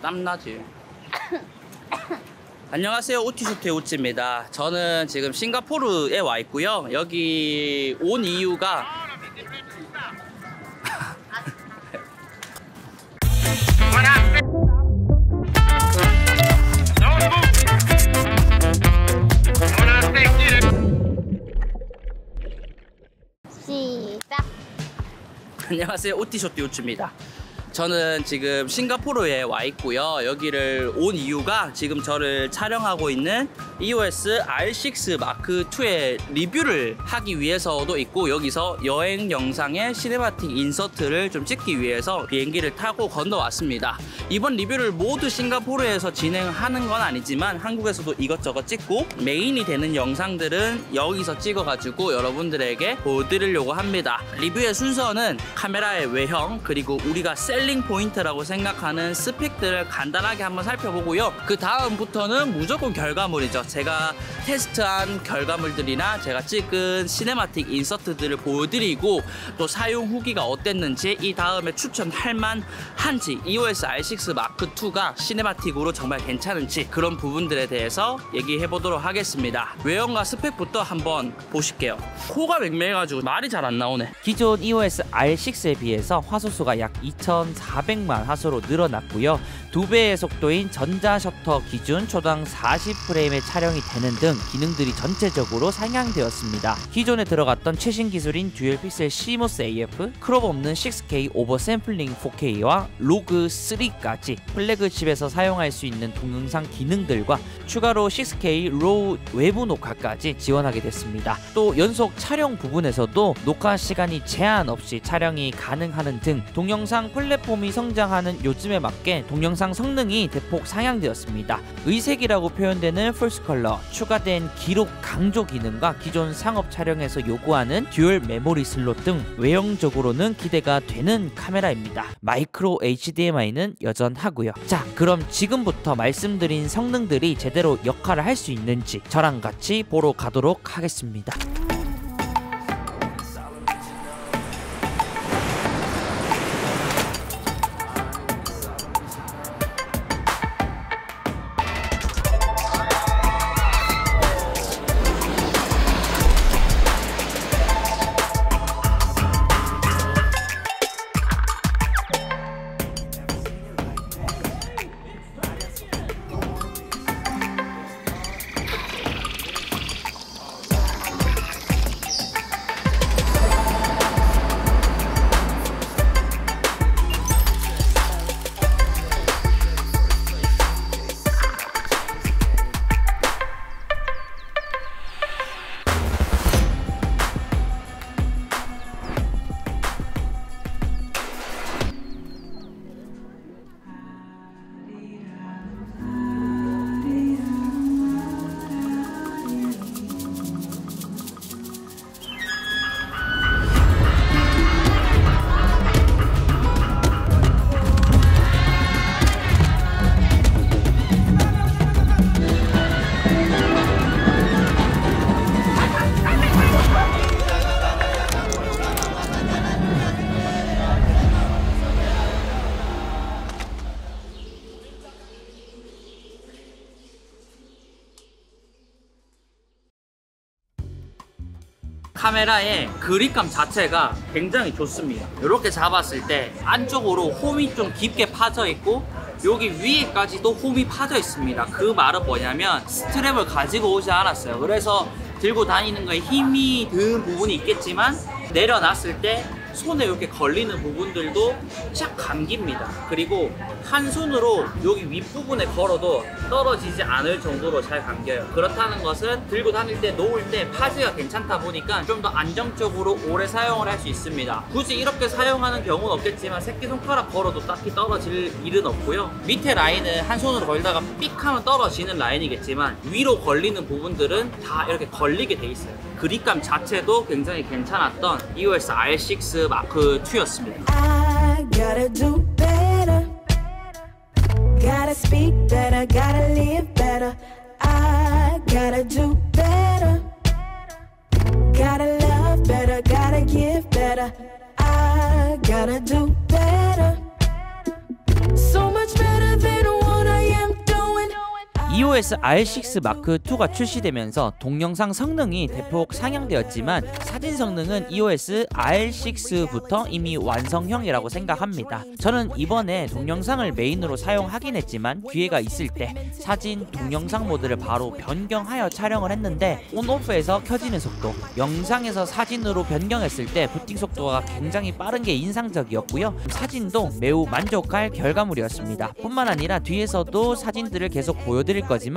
땀나지. 안녕하세요, 우티슈트의 우찌입니다. 저는 지금 싱가포르에 와 있고요. 여기 온 이유가 시작. 안녕하세요, 우티슈트 우찌입니다. 저는 지금 싱가포르에 와 있고요. 여기를 온 이유가 지금 저를 촬영하고 있는 EOS R6 마크2의 리뷰를 하기 위해서도 있고, 여기서 여행 영상의 시네마틱 인서트를 좀 찍기 위해서 비행기를 타고 건너왔습니다. 이번 리뷰를 모두 싱가포르에서 진행하는 건 아니지만 한국에서도 이것저것 찍고 메인이 되는 영상들은 여기서 찍어가지고 여러분들에게 보여드리려고 합니다. 리뷰의 순서는 카메라의 외형, 그리고 우리가 셀링 포인트라고 생각하는 스펙들을 간단하게 한번 살펴보고요. 그 다음부터는 무조건 결과물이죠. 제가 테스트한 결과물들이나 제가 찍은 시네마틱 인서트들을 보여드리고, 또 사용 후기가 어땠는지, 이 다음에 추천할 만한지, EOS R6 마크2가 시네마틱으로 정말 괜찮은지, 그런 부분들에 대해서 얘기해 보도록 하겠습니다. 외형과 스펙부터 한번 보실게요. 코가 맹맹해가지고 말이 잘 안 나오네. 기존 EOS R6에 비해서 화소수가 약 2400만 화소로 늘어났고요. 2배의 속도인 전자 셔터 기준 초당 40프레임의 촬영이 되는 등 기능들이 전체적으로 상향되었습니다. 기존에 들어갔던 최신 기술인 듀얼 픽셀 시모스 AF, 크롭 없는 6K 오버 샘플링 4K와 로그 3까지 플래그십에서 사용할 수 있는 동영상 기능들과 추가로 6K 로우 외부 녹화까지 지원하게 됐습니다. 또 연속 촬영 부분에서도 녹화 시간이 제한 없이 촬영이 가능하는 등 동영상 플랫폼이 성장하는 요즘에 맞게 동영상 성능이 대폭 상향되었습니다. 의색이라고 표현되는 풀스 컬러, 추가된 기록 강조 기능과 기존 상업 촬영에서 요구하는 듀얼 메모리 슬롯 등 외형적으로는 기대가 되는 카메라입니다. 마이크로 HDMI는 여전하고요. 자, 그럼 지금부터 말씀드린 성능들이 제대로 역할을 할 수 있는지 저랑 같이 보러 가도록 하겠습니다. 카메라의 그립감 자체가 굉장히 좋습니다. 이렇게 잡았을 때 안쪽으로 홈이 좀 깊게 파져 있고, 여기 위에까지도 홈이 파져 있습니다. 그 말은 뭐냐면 스트랩을 가지고 오지 않았어요. 그래서 들고 다니는 거에 힘이 든 부분이 있겠지만 내려놨을 때 손에 이렇게 걸리는 부분들도 쫙 감깁니다. 그리고 한 손으로 여기 윗부분에 걸어도 떨어지지 않을 정도로 잘 감겨요. 그렇다는 것은 들고 다닐 때, 놓을 때 파지가 괜찮다 보니까 좀 더 안정적으로 오래 사용을 할 수 있습니다. 굳이 이렇게 사용하는 경우는 없겠지만 새끼손가락 걸어도 딱히 떨어질 일은 없고요. 밑에 라인은 한 손으로 걸다가 삑 하면 떨어지는 라인이겠지만 위로 걸리는 부분들은 다 이렇게 걸리게 돼 있어요. 그립감 자체도 굉장히 괜찮았던 EOS R6 마크2였습니다. Gotta do better. Gotta speak better. Gotta live better. I gotta do better. Gotta love better. Gotta give better. I gotta do better. So much better than EOS R6 마크 2가 출시되면서 동영상 성능이 대폭 상향되었지만 사진 성능은 EOS R6부터 이미 완성형이라고 생각합니다. 저는 이번에 동영상을 메인으로 사용하긴 했지만 기회가 있을 때 사진, 동영상 모드를 바로 변경하여 촬영을 했는데 온오프에서 켜지는 속도, 영상에서 사진으로 변경했을 때 부팅 속도가 굉장히 빠른 게 인상적이었고요. 사진도 매우 만족할 결과물이었습니다. 뿐만 아니라 뒤에서도 사진들을 계속 보여드릴 거지만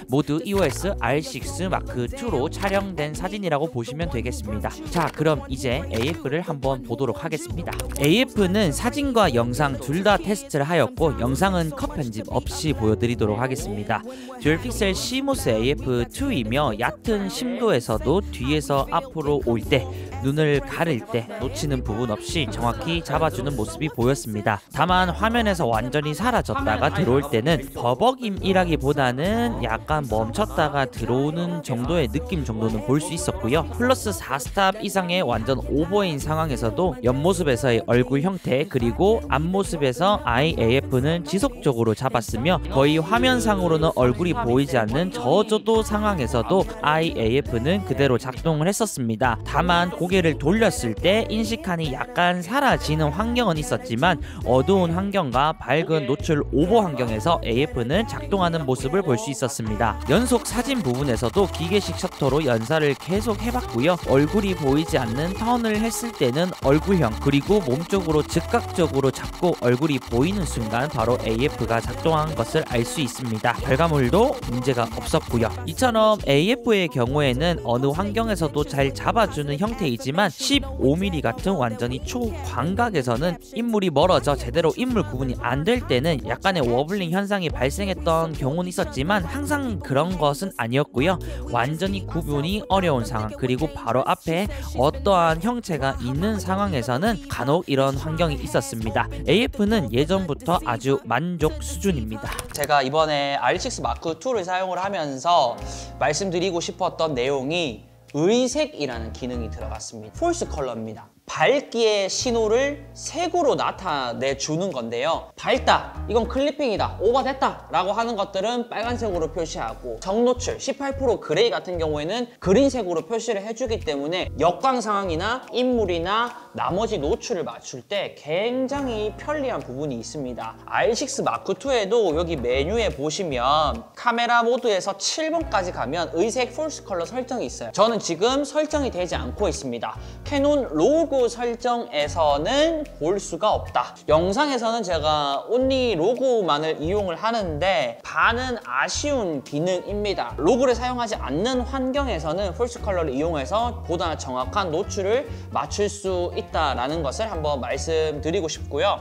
모두 EOS R6 마크 2로 촬영된 사진이라고 보시면 되겠습니다. 자, 그럼 이제 AF를 한번 보도록 하겠습니다. AF는 사진과 영상 둘 다 테스트를 하였고 영상은 컷 편집 없이 보여드리도록 하겠습니다. 듀얼 픽셀 CMOS AF2이며 얕은 심도에서도 뒤에서 앞으로 올 때, 눈을 가릴 때 놓치는 부분 없이 정확히 잡아주는 모습이 보였습니다. 다만 화면에서 완전히 사라졌다가 들어올 때는 버벅임이라기보다는 약간 멈췄다가 들어오는 정도의 느낌 정도는 볼 수 있었고요. 플러스 4스탑 이상의 완전 오버인 상황에서도 옆모습에서의 얼굴 형태 그리고 앞모습에서 IAF는 지속적으로 잡았으며 거의 화면상으로는 얼굴이 보이지 않는 저조도 상황에서도 IAF는 그대로 작동을 했었습니다. 다만 고개를 돌렸을 때 인식칸이 약간 사라지는 환경은 있었지만 어두운 환경과 밝은 노출 오버 환경에서 AF는 작동하는 모습을 볼 수 있었습니다. 연속 사진 부분에서도 기계식 셔터로 연사를 계속 해봤고요. 얼굴이 보이지 않는 턴을 했을 때는 얼굴형 그리고 몸쪽으로 즉각적으로 잡고 얼굴이 보이는 순간 바로 AF가 작동한 것을 알 수 있습니다. 결과물도 문제가 없었고요. 이처럼 AF의 경우에는 어느 환경에서도 잘 잡아주는 형태이지만 15mm 같은 완전히 초광각에서는 인물이 멀어져 제대로 인물 구분이 안 될 때는 약간의 워블링 현상이 발생했던 경우는 있었지만 항상 그런 것은 아니었고요. 완전히 구분이 어려운 상황 그리고 바로 앞에 어떠한 형체가 있는 상황에서는 간혹 이런 환경이 있었습니다. AF는 예전부터 아주 만족 수준입니다. 제가 이번에 R6 마크 2를 사용을 하면서 말씀드리고 싶었던 내용이 의색이라는 기능이 들어갔습니다. 폴스 컬러입니다. 밝기의 신호를 색으로 나타내 주는 건데요. 밝다, 이건 클리핑이다, 오버됐다 라고 하는 것들은 빨간색으로 표시하고 정노출 18% 그레이 같은 경우에는 그린색으로 표시를 해주기 때문에 역광 상황이나 인물이나 나머지 노출을 맞출 때 굉장히 편리한 부분이 있습니다. R6 마크 2에도 여기 메뉴에 보시면 카메라 모드에서 7번까지 가면 의색 폴스 컬러 설정이 있어요. 저는 지금 설정이 되지 않고 있습니다. 캐논 로고 설정에서는 볼 수가 없다. 영상에서는 제가 온리 로고만을 이용을 하는데 반은 아쉬운 기능입니다. 로고를 사용하지 않는 환경에서는 폴스 컬러를 이용해서 보다 정확한 노출을 맞출 수 있다는 것을 한번 말씀드리고 싶고요.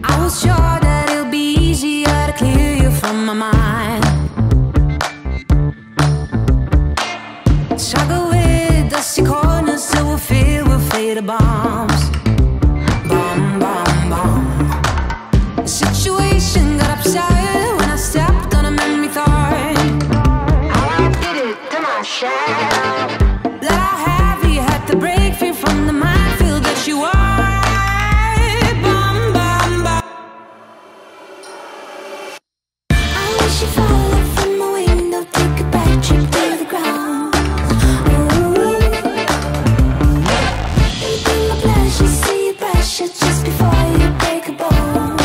I was sure that it'll be easier to clear you from my mind. Struggle with dusty corners till we're filled with faded bombs. Bomb, bomb, bomb. The situation got upset when I stepped on a memory thorn. I did it to myself. That I heavy had to break free from the minefield that you are. Bomb, bomb, bomb. I wish you fall from my window, take a back trip to the ground. Just before you break a bone.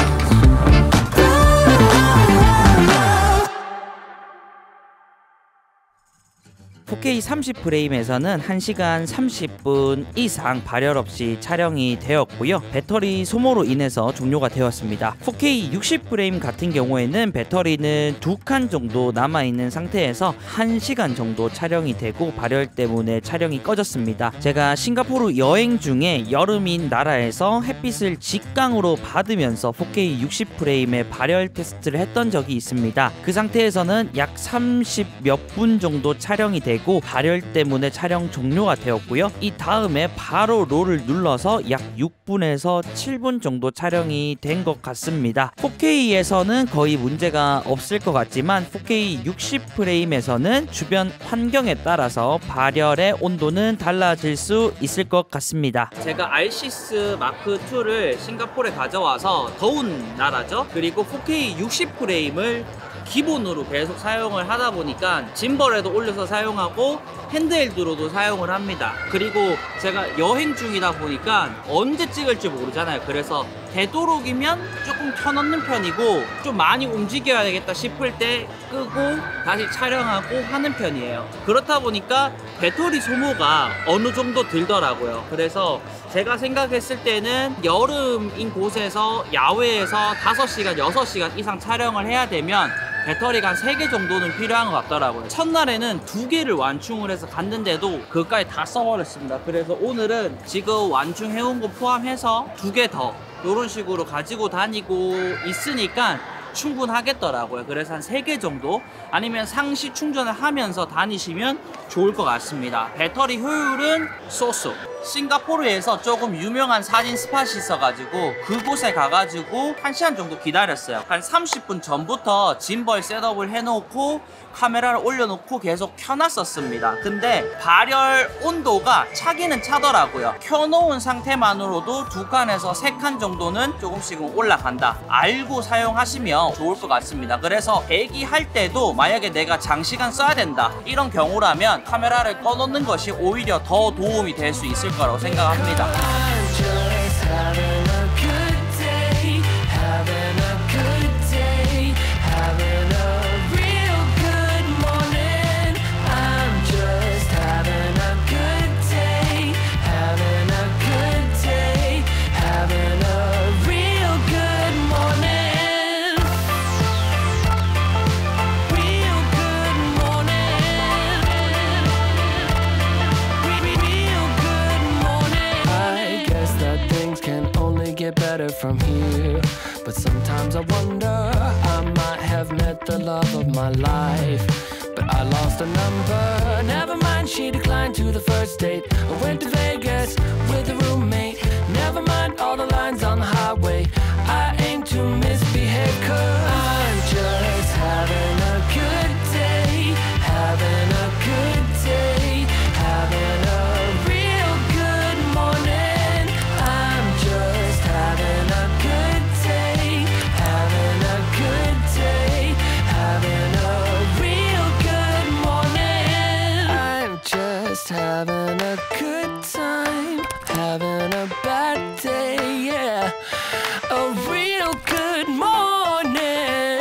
4K 30프레임에서는 1시간 30분 이상 발열 없이 촬영이 되었고요. 배터리 소모로 인해서 종료가 되었습니다. 4K 60프레임 같은 경우에는 배터리는 2칸 정도 남아있는 상태에서 1시간 정도 촬영이 되고 발열 때문에 촬영이 꺼졌습니다. 제가 싱가포르 여행 중에 여름인 나라에서 햇빛을 직광으로 받으면서 4K 60프레임의 발열 테스트를 했던 적이 있습니다. 그 상태에서는 약 30몇 분 정도 촬영이 되고 나오고 발열 때문에 촬영 종료가 되었고요. 이 다음에 바로 롤을 눌러서 약 6분에서 7분 정도 촬영이 된 것 같습니다. 4K에서는 거의 문제가 없을 것 같지만 4K 60프레임에서는 주변 환경에 따라서 발열의 온도는 달라질 수 있을 것 같습니다. 제가 R6 마크2를 싱가포르에 가져와서 더운 나라죠. 그리고 4K 60프레임을 기본으로 계속 사용을 하다 보니까 짐벌에도 올려서 사용하고 핸드헬드로도 사용을 합니다. 그리고 제가 여행 중이다 보니까 언제 찍을지 모르잖아요. 그래서 되도록이면 조금 켜놓는 편이고 좀 많이 움직여야 되겠다 싶을 때 끄고 다시 촬영하고 하는 편이에요. 그렇다 보니까 배터리 소모가 어느 정도 들더라고요. 그래서 제가 생각했을 때는 여름인 곳에서 야외에서 5시간, 6시간 이상 촬영을 해야 되면 배터리가 한 3개 정도는 필요한 것 같더라고요. 첫날에는 2개를 완충을 해서 갔는데도 그것까지 다 써버렸습니다. 그래서 오늘은 지금 완충해온 거 포함해서 2개 더 이런 식으로 가지고 다니고 있으니까 충분하겠더라고요. 그래서 한 3개 정도 아니면 상시 충전을 하면서 다니시면 좋을 것 같습니다. 배터리 효율은 쏘쏘. 싱가포르에서 조금 유명한 사진 스팟이 있어가지고 그곳에 가가지고 1시간 정도 기다렸어요. 한 30분 전부터 짐벌 셋업을 해놓고 카메라를 올려놓고 계속 켜놨었습니다. 근데 발열 온도가 차기는 차더라고요. 켜놓은 상태만으로도 2칸에서 3칸 정도는 조금씩은 올라간다. 알고 사용하시면 좋을 것 같습니다. 그래서 대기할 때도 만약에 내가 장시간 써야 된다 이런 경우라면 카메라를 꺼놓는 것이 오히려 더 도움이 될 수 있을 거라고 생각합니다. Better from here, but sometimes I wonder I might have met the love of my life, but I lost a number. Never mind, she declined to the first date. I went to Vegas with a roommate. Never mind all the lines on the highway. I aim to misbehave 'cause I'm just having a good day, having a good day, having a real good morning. I'm just having a good day, having a good day, having a real good morning. I'm just having a good time, having a bad day, yeah. A real good morning,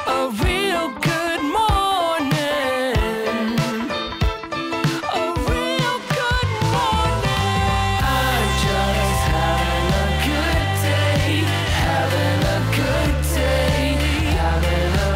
a real good morning, a real good morning. I'm just having a good day, having a good day, having a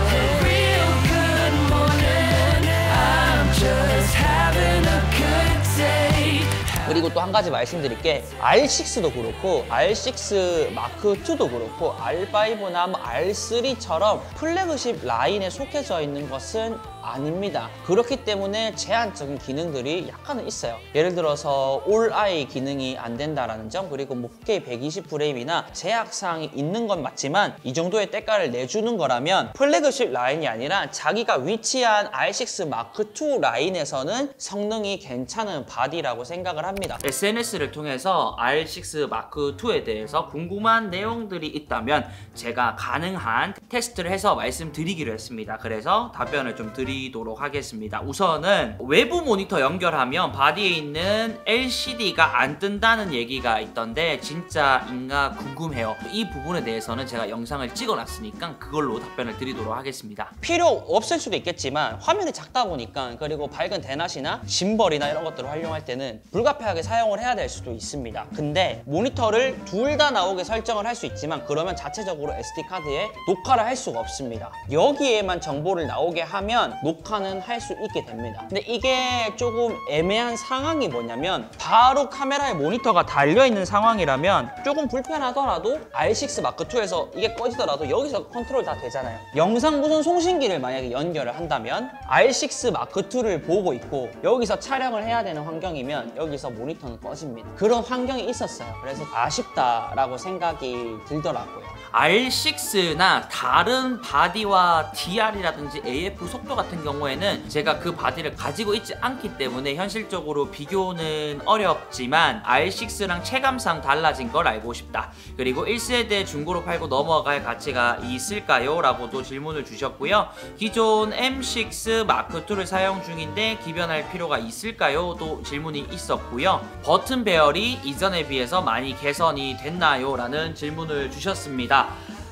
real good morning. I'm just having a good day. 그리고 또 한 가지 말씀드릴 게 R6도 그렇고 R6 마크2도 그렇고 R5나 뭐 R3처럼 플래그십 라인에 속해져 있는 것은 아닙니다. 그렇기 때문에 제한적인 기능들이 약간은 있어요. 예를 들어서 All Eye 기능이 안 된다라는 점, 그리고 뭐 4K 120프레임이나 제약사항이 있는 건 맞지만 이 정도의 대가를 내주는 거라면 플래그십 라인이 아니라 자기가 위치한 R6 마크2 라인에서는 성능이 괜찮은 바디라고 생각을 합니다. SNS를 통해서 R6 마크2에 대해서 궁금한 내용들이 있다면 제가 가능한 테스트를 해서 말씀드리기로 했습니다. 그래서 답변을 좀 드리도록 하겠습니다. 우선은 외부 모니터 연결하면 바디에 있는 LCD가 안 뜬다는 얘기가 있던데 진짜인가 궁금해요. 이 부분에 대해서는 제가 영상을 찍어놨으니까 그걸로 답변을 드리도록 하겠습니다. 필요 없을 수도 있겠지만 화면이 작다 보니까, 그리고 밝은 대낮이나 짐벌이나 이런 것들을 활용할 때는 불가피하게 사용을 해야 될 수도 있습니다. 근데 모니터를 둘 다 나오게 설정을 할 수 있지만 그러면 자체적으로 SD카드에 녹화를 할 수가 없습니다. 여기에만 정보를 나오게 하면 녹화는 할 수 있게 됩니다. 근데 이게 조금 애매한 상황이 뭐냐면 바로 카메라에 모니터가 달려있는 상황이라면 조금 불편하더라도 R6 마크2에서 이게 꺼지더라도 여기서 컨트롤 다 되잖아요. 영상 무선 송신기를 만약에 연결을 한다면 R6 마크2를 보고 있고 여기서 촬영을 해야 되는 환경이면 여기서 모니터는 꺼집니다. 그런 환경이 있었어요. 그래서 아쉽다라고 생각이 들더라고요. R6나 다른 바디와 DR이라든지 AF 속도 같은 경우에는 제가 그 바디를 가지고 있지 않기 때문에 현실적으로 비교는 어렵지만 R6랑 체감상 달라진 걸 알고 싶다. 그리고 1세대 중고로 팔고 넘어갈 가치가 있을까요? 라고도 질문을 주셨고요. 기존 M6 마크2를 사용 중인데 기변할 필요가 있을까요? 도 질문이 있었고요. 버튼 배열이 이전에 비해서 많이 개선이 됐나요? 라는 질문을 주셨습니다.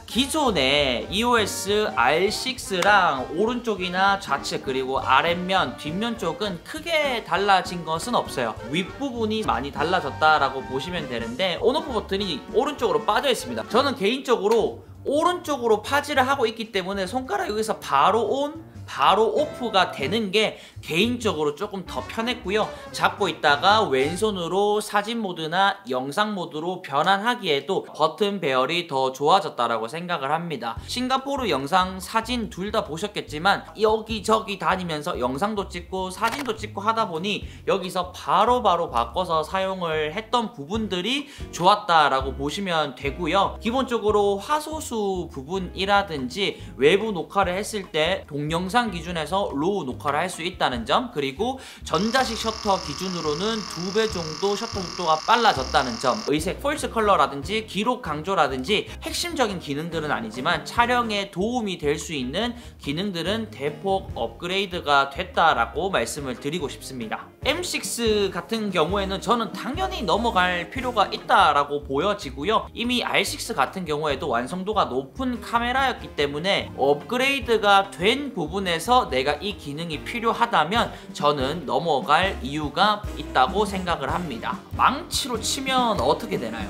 기존의 EOS R6랑 오른쪽이나 좌측 그리고 아랫면, 뒷면 쪽은 크게 달라진 것은 없어요. 윗부분이 많이 달라졌다라고 보시면 되는데 온오프 버튼이 오른쪽으로 빠져 있습니다. 저는 개인적으로 오른쪽으로 파지를 하고 있기 때문에 손가락 여기서 바로 온, 바로 오프가 되는 게 개인적으로 조금 더 편했고요. 잡고 있다가 왼손으로 사진 모드나 영상 모드로 변환하기에도 버튼 배열이 더 좋아졌다라고 생각을 합니다. 싱가포르 영상, 사진 둘 다 보셨겠지만 여기저기 다니면서 영상도 찍고 사진도 찍고 하다 보니 여기서 바로바로 바꿔서 사용을 했던 부분들이 좋았다라고 보시면 되고요. 기본적으로 화소수 부분이라든지 외부 녹화를 했을 때 동영상 기준에서 로우 녹화를 할 수 있다는 점, 그리고 전자식 셔터 기준으로는 2배 정도 셔터 속도가 빨라졌다는 점, 의색 폴스 컬러라든지 기록 강조라든지 핵심적인 기능들은 아니지만 촬영에 도움이 될 수 있는 기능들은 대폭 업그레이드가 됐다라고 말씀을 드리고 싶습니다. M6 같은 경우에는 저는 당연히 넘어갈 필요가 있다라고 보여지고요. 이미 R6 같은 경우에도 완성도가 높은 카메라였기 때문에 업그레이드가 된 부분에서 내가 이 기능이 필요하다면 저는 넘어갈 이유가 있다고 생각을 합니다. 망치로 치면 어떻게 되나요?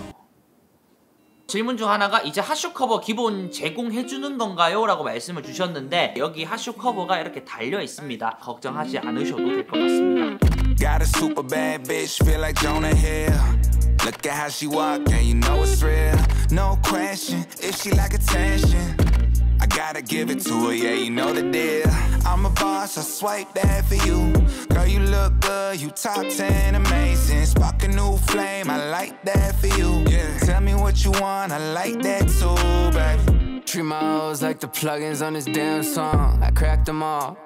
질문 중 하나가 이제 핫쇼 커버 기본 제공해주는 건가요? 라고 말씀을 주셨는데 여기 핫쇼 커버가 이렇게 달려 있습니다. 걱정하지 않으셔도 될 것 같습니다. Got a super bad bitch, feel like Jonah Hill. Look at how she walk, and you know it's real. No question, if she like attention, I gotta give it to her, yeah, you know the deal. I'm a boss, I swipe that for you. Girl, you look good, you top 10, amazing. Spark a new flame, I like that for you. Yeah, tell me what you want, I like that too, baby. Treat my hoes like the plugins on this damn song. I cracked them all.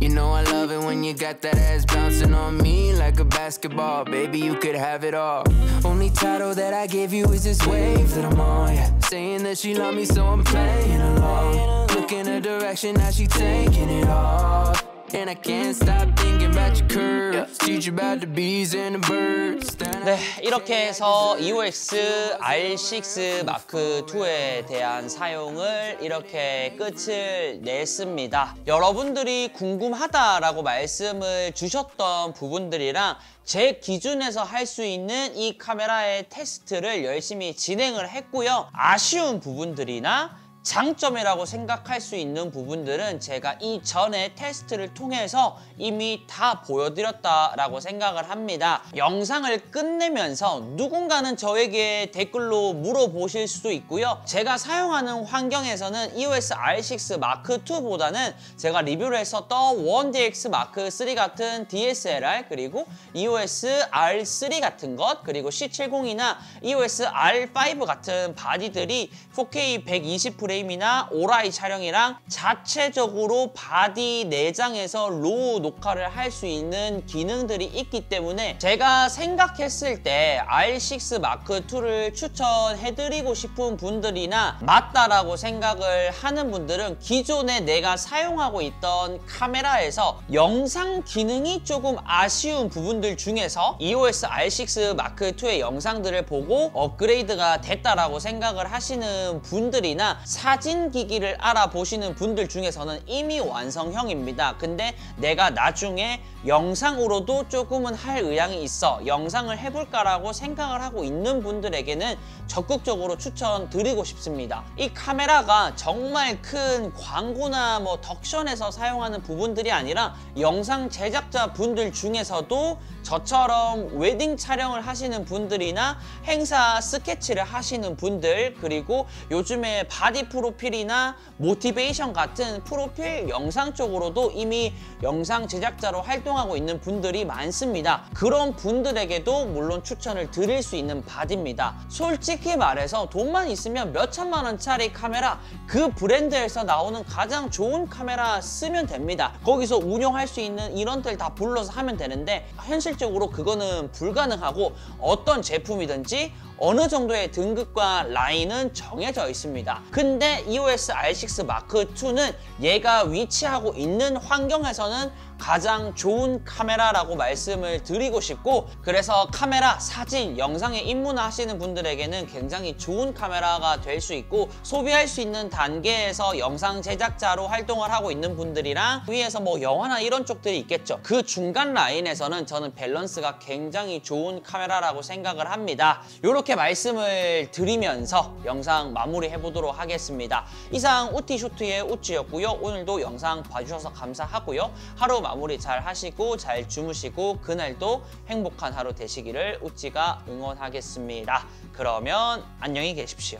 You know I love it when you got that ass bouncing on me like a basketball. Baby, you could have it all. Only title that I gave you is this wave that I'm on, yeah. Saying that she love me, so I'm playing along. Look in her direction, now she taking it off. And I can't stop thinking about your curves. Teach you about the bees and the birds. 네, 이렇게 해서 EOS R6 마크2에 대한 사용을 이렇게 끝을 냈습니다. 여러분들이 궁금하다라고 말씀을 주셨던 부분들이랑 제 기준에서 할 수 있는 이 카메라의 테스트를 열심히 진행을 했고요. 아쉬운 부분들이나 장점이라고 생각할 수 있는 부분들은 제가 이전에 테스트를 통해서 이미 다 보여드렸다라고 생각을 합니다. 영상을 끝내면서 누군가는 저에게 댓글로 물어보실 수도 있고요. 제가 사용하는 환경에서는 EOS R6 마크2보다는 제가 리뷰를 했었던 1DX 마크3 같은 DSLR, 그리고 EOS R3 같은 것, 그리고 C70이나 EOS R5 같은 바디들이 4K 120프레임 이나 오라이 촬영이랑 자체적으로 바디 내장에서 로우 녹화를 할 수 있는 기능들이 있기 때문에 제가 생각했을 때 R6 마크2를 추천해드리고 싶은 분들이나 맞다라고 생각을 하는 분들은 기존에 내가 사용하고 있던 카메라에서 영상 기능이 조금 아쉬운 부분들 중에서 EOS R6 마크2의 영상들을 보고 업그레이드가 됐다라고 생각을 하시는 분들이나 사진 기기를 알아보시는 분들 중에서는 이미 완성형입니다. 근데 내가 나중에 영상으로도 조금은 할 의향이 있어, 영상을 해볼까라고 생각을 하고 있는 분들에게는 적극적으로 추천드리고 싶습니다. 이 카메라가 정말 큰 광고나 뭐 덕션에서 사용하는 부분들이 아니라 영상 제작자 분들 중에서도 저처럼 웨딩 촬영을 하시는 분들이나 행사 스케치를 하시는 분들, 그리고 요즘에 바디 프로필이나 모티베이션 같은 프로필 영상 쪽으로도 이미 영상 제작자로 활동하고 있는 분들이 많습니다. 그런 분들에게도 물론 추천을 드릴 수 있는 바디입니다. 솔직히 말해서 돈만 있으면 몇 천만 원짜리 카메라, 그 브랜드에서 나오는 가장 좋은 카메라 쓰면 됩니다. 거기서 운용할 수 있는 인원들 다 불러서 하면 되는데 현실적으로 그거는 불가능하고 어떤 제품이든지 어느 정도의 등급과 라인은 정해져 있습니다. 근데 EOS R6 Mark II는 얘가 위치하고 있는 환경에서는 가장 좋은 카메라라고 말씀을 드리고 싶고, 그래서 카메라, 사진, 영상에 입문하시는 분들에게는 굉장히 좋은 카메라가 될 수 있고, 소비할 수 있는 단계에서 영상 제작자로 활동을 하고 있는 분들이랑 위에서 뭐 영화나 이런 쪽들이 있겠죠. 그 중간 라인에서는 저는 밸런스가 굉장히 좋은 카메라라고 생각을 합니다. 이렇게 말씀을 드리면서 영상 마무리해 보도록 하겠습니다. 이상 우티쇼트의 우찌였고요. 오늘도 영상 봐주셔서 감사하고요. 하루 마무리 잘 하시고 잘 주무시고 그날도 행복한 하루 되시기를 우찌가 응원하겠습니다. 그러면 안녕히 계십시오.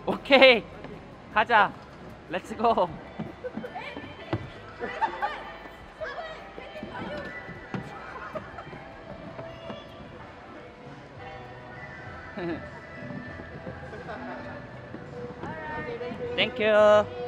오케이, 가자. 렛츠고. 땡큐.